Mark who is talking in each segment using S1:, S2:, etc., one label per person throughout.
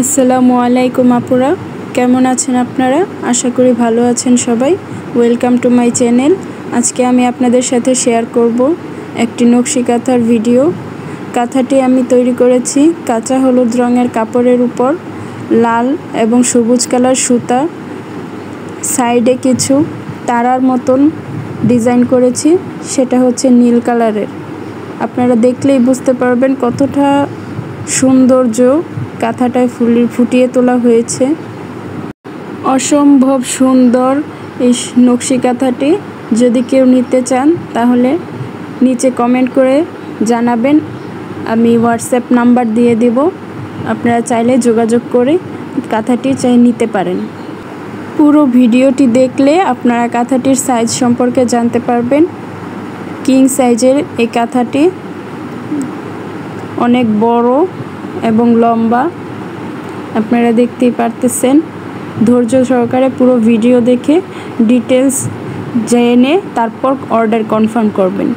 S1: আসসালামু আলাইকুম আপুরা, কেমন আছেন আপনারা? আশা করি ভালো আছেন সবাই। Welcome to my channel. আজকে আমি আপনাদের সাথে শেয়ার করব একটি নকশি কাঁথার ভিডিও। কাঁথাটি আমি তৈরি করেছি কাঁচা হলুদ রঙের কাপড়ের উপর লাল এবং সবুজ কালার সুতা, সাইডে কিছু তারার মতন ডিজাইন করেছি, সেটা হচ্ছে নীল কালারের। আপনারা দেখলেই বুঝতে পারবেন কতটা সৌন্দর্য কাঁথাটায় ফুটিয়ে তোলা হয়েছে। অসম্ভব সুন্দর এই নকশি কাঁথাটি। যদি কেউ নিতে চান তাহলে নিচে কমেন্ট করে জানাবেন, আমি হোয়াটসঅ্যাপ নাম্বার দিয়ে দিব। আপনারা চাইলে যোগাযোগ করে কাঁথাটি নিতে পারেন। পুরো ভিডিওটি দেখলে আপনারা কাঁথাটির সাইজ সম্পর্কে জানতে পারবেন। কিং সাইজের এই কাঁথাটি অনেক বড় এবং লম্বা, আপনারা দেখতেই পারতেছেন। ধৈর্য সহকারে পুরো ভিডিও দেখে ডিটেলস জেনে তারপর অর্ডার কনফার্ম করবেন।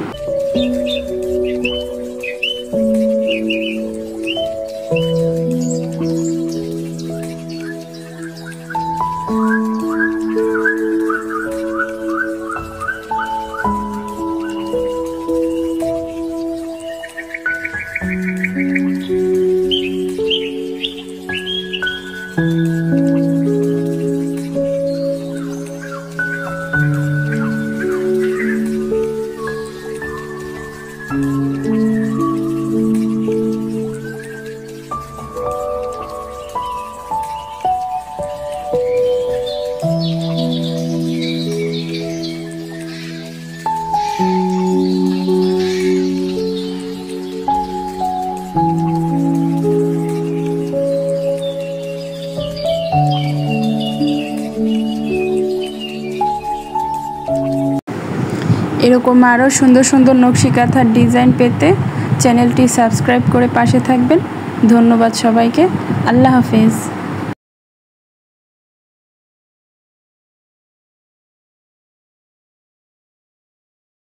S1: এরকম আরও সুন্দর সুন্দর নকশি কাঁথার ডিজাইন পেতে চ্যানেলটি সাবস্ক্রাইব করে পাশে থাকবেন। ধন্যবাদ সবাইকে। আল্লাহ হাফেজ।